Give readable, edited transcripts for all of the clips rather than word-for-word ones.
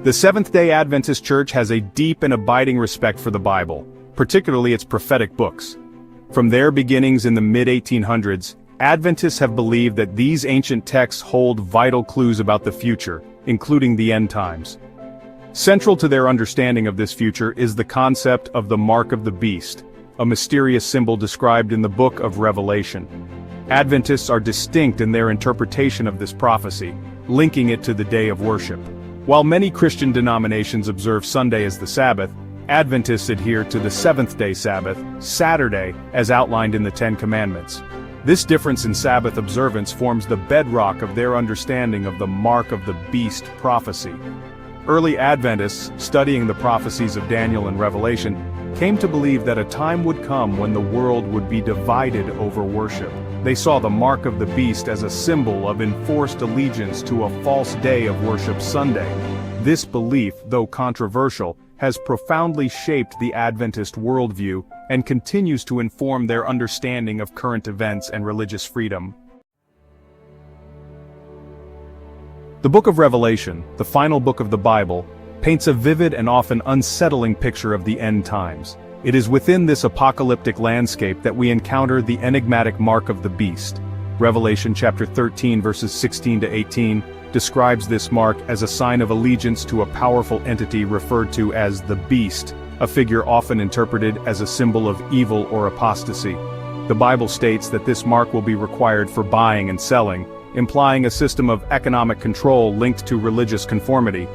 The Seventh-day Adventist Church has a deep and abiding respect for the Bible, particularly its prophetic books. From their beginnings in the mid-1800s, Adventists have believed that these ancient texts hold vital clues about the future, including the end times. Central to their understanding of this future is the concept of the mark of the beast, a mysterious symbol described in the book of Revelation. Adventists are distinct in their interpretation of this prophecy, linking it to the day of worship. While many Christian denominations observe Sunday as the Sabbath, Adventists adhere to the seventh-day Sabbath, Saturday, as outlined in the Ten Commandments. This difference in Sabbath observance forms the bedrock of their understanding of the mark of the beast prophecy. Early Adventists, studying the prophecies of Daniel and Revelation, came to believe that a time would come when the world would be divided over worship. They saw the mark of the beast as a symbol of enforced allegiance to a false day of worship, Sunday. This belief, though controversial, has profoundly shaped the Adventist worldview and continues to inform their understanding of current events and religious freedom. The book of Revelation, the final book of the Bible, paints a vivid and often unsettling picture of the end times. It is within this apocalyptic landscape that we encounter the enigmatic mark of the beast. Revelation chapter 13 verses 16 to 18 describes this mark as a sign of allegiance to a powerful entity referred to as the beast, a figure often interpreted as a symbol of evil or apostasy. The Bible states that this mark will be required for buying and selling, implying a system of economic control linked to religious conformity.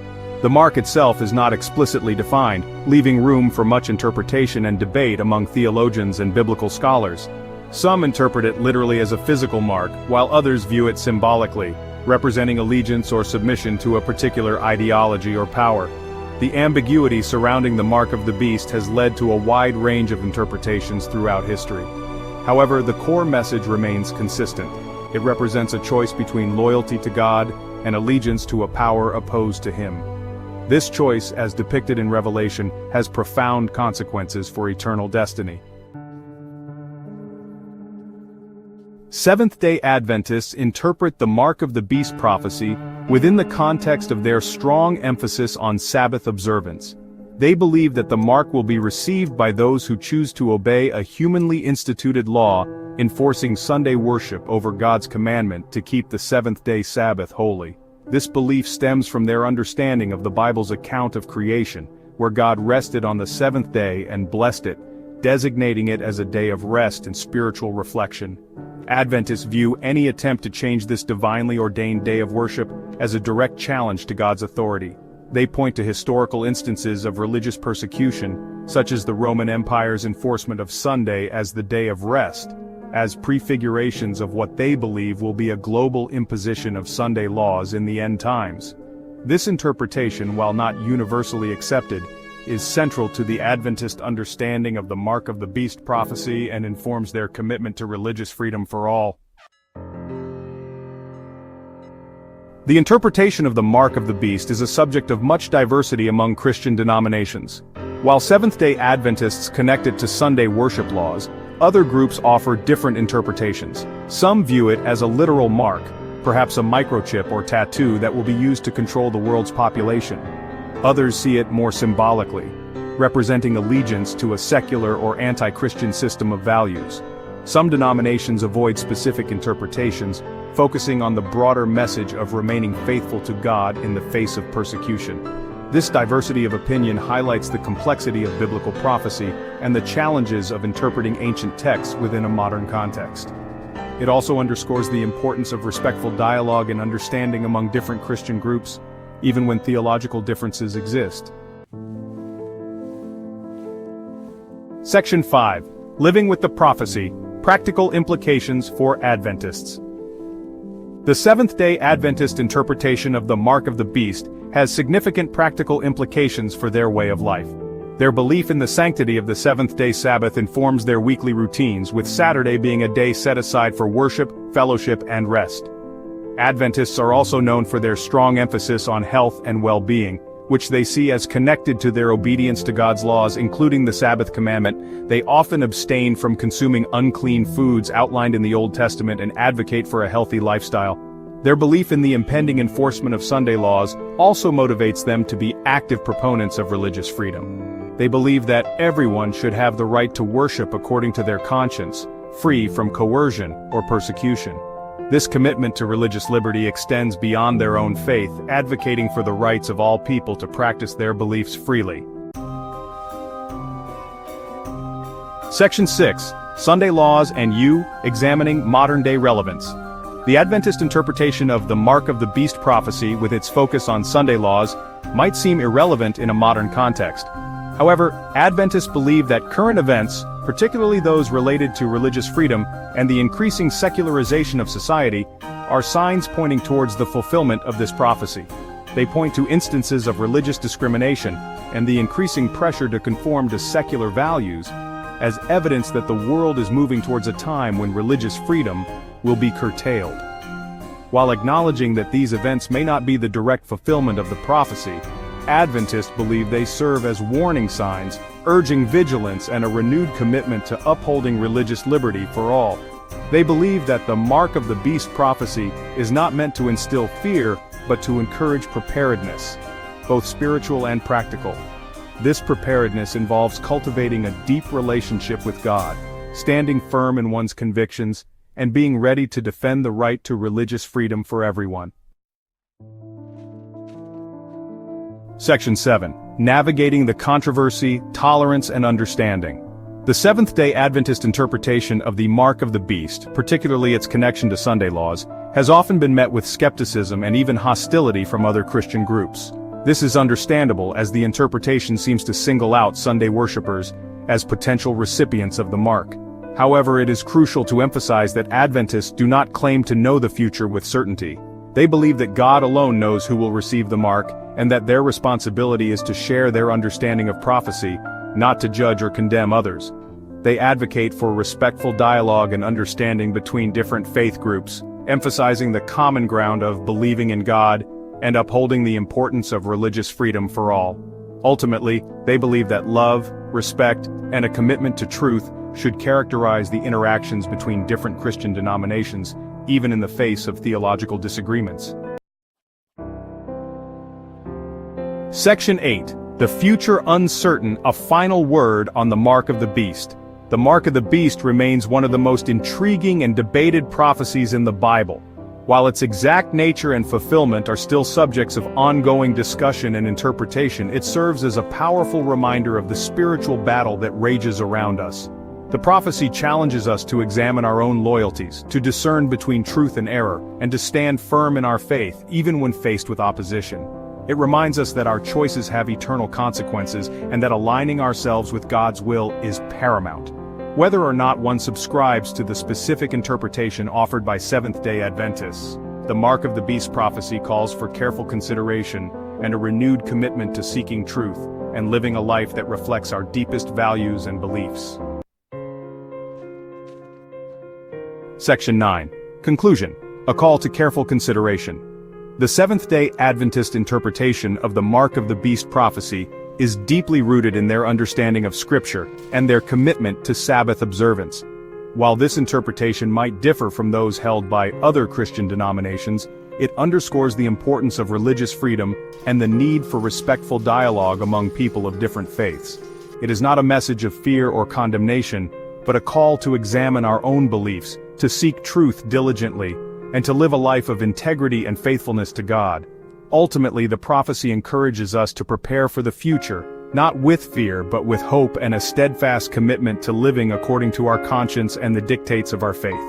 The mark itself is not explicitly defined, leaving room for much interpretation and debate among theologians and biblical scholars. Some interpret it literally as a physical mark, while others view it symbolically, representing allegiance or submission to a particular ideology or power. The ambiguity surrounding the mark of the beast has led to a wide range of interpretations throughout history. However, the core message remains consistent. It represents a choice between loyalty to God and allegiance to a power opposed to Him. This choice, as depicted in Revelation, has profound consequences for eternal destiny. Seventh-day Adventists interpret the mark of the beast prophecy within the context of their strong emphasis on Sabbath observance. They believe that the mark will be received by those who choose to obey a humanly instituted law, enforcing Sunday worship over God's commandment to keep the seventh-day Sabbath holy. This belief stems from their understanding of the Bible's account of creation, where God rested on the seventh day and blessed it, designating it as a day of rest and spiritual reflection. Adventists view any attempt to change this divinely ordained day of worship as a direct challenge to God's authority. They point to historical instances of religious persecution, such as the Roman Empire's enforcement of Sunday as the day of rest, as prefigurations of what they believe will be a global imposition of Sunday laws in the end times. This interpretation, while not universally accepted, is central to the Adventist understanding of the mark of the beast prophecy and informs their commitment to religious freedom for all. The interpretation of the mark of the beast is a subject of much diversity among Christian denominations. While Seventh-day Adventists connect it to Sunday worship laws, other groups offer different interpretations. Some view it as a literal mark, perhaps a microchip or tattoo that will be used to control the world's population. Others see it more symbolically, representing allegiance to a secular or anti-Christian system of values. Some denominations avoid specific interpretations, focusing on the broader message of remaining faithful to God in the face of persecution. This diversity of opinion highlights the complexity of biblical prophecy and the challenges of interpreting ancient texts within a modern context. It also underscores the importance of respectful dialogue and understanding among different Christian groups, even when theological differences exist. Section 5. Living with the Prophecy, Practical Implications for Adventists. The Seventh-day Adventist interpretation of the mark of the beast has significant practical implications for their way of life. Their belief in the sanctity of the seventh-day Sabbath informs their weekly routines, with Saturday being a day set aside for worship, fellowship, and rest. Adventists are also known for their strong emphasis on health and well-being, which they see as connected to their obedience to God's laws, including the Sabbath commandment. They often abstain from consuming unclean foods outlined in the Old Testament and advocate for a healthy lifestyle. Their belief in the impending enforcement of Sunday laws also motivates them to be active proponents of religious freedom. They believe that everyone should have the right to worship according to their conscience, free from coercion or persecution. This commitment to religious liberty extends beyond their own faith, advocating for the rights of all people to practice their beliefs freely. Section 6. Sunday Laws and You, Examining Modern-Day Relevance. The Adventist interpretation of the Mark of the Beast prophecy, with its focus on Sunday laws, might seem irrelevant in a modern context. However, Adventists believe that current events, particularly those related to religious freedom and the increasing secularization of society, are signs pointing towards the fulfillment of this prophecy. They point to instances of religious discrimination and the increasing pressure to conform to secular values as evidence that the world is moving towards a time when religious freedom will be curtailed. While acknowledging that these events may not be the direct fulfillment of the prophecy, Adventists believe they serve as warning signs, urging vigilance and a renewed commitment to upholding religious liberty for all. They believe that the Mark of the Beast prophecy is not meant to instill fear, but to encourage preparedness, both spiritual and practical. This preparedness involves cultivating a deep relationship with God, standing firm in one's convictions, and being ready to defend the right to religious freedom for everyone. Section 7. Navigating the Controversy, Tolerance and Understanding. The Seventh-day Adventist interpretation of the Mark of the Beast, particularly its connection to Sunday laws, has often been met with skepticism and even hostility from other Christian groups. This is understandable, as the interpretation seems to single out Sunday worshipers as potential recipients of the mark. However, it is crucial to emphasize that Adventists do not claim to know the future with certainty. They believe that God alone knows who will receive the mark, and that their responsibility is to share their understanding of prophecy, not to judge or condemn others. They advocate for respectful dialogue and understanding between different faith groups, emphasizing the common ground of believing in God and upholding the importance of religious freedom for all. Ultimately, they believe that love, respect, and a commitment to truth should characterize the interactions between different Christian denominations, even in the face of theological disagreements. Section 8. The Future Uncertain, a Final Word on the Mark of the Beast. The Mark of the Beast remains one of the most intriguing and debated prophecies in the Bible. While its exact nature and fulfillment are still subjects of ongoing discussion and interpretation, it serves as a powerful reminder of the spiritual battle that rages around us. The prophecy challenges us to examine our own loyalties, to discern between truth and error, and to stand firm in our faith, even when faced with opposition. It reminds us that our choices have eternal consequences, and that aligning ourselves with God's will is paramount. Whether or not one subscribes to the specific interpretation offered by Seventh-day Adventists, the Mark of the Beast prophecy calls for careful consideration and a renewed commitment to seeking truth and living a life that reflects our deepest values and beliefs. Section 9. Conclusion. A call to careful consideration. The Seventh-day Adventist interpretation of the Mark of the Beast prophecy is deeply rooted in their understanding of Scripture and their commitment to Sabbath observance. While this interpretation might differ from those held by other Christian denominations, it underscores the importance of religious freedom and the need for respectful dialogue among people of different faiths. It is not a message of fear or condemnation, but a call to examine our own beliefs, to seek truth diligently, and to live a life of integrity and faithfulness to God. Ultimately, the prophecy encourages us to prepare for the future, not with fear but with hope and a steadfast commitment to living according to our conscience and the dictates of our faith.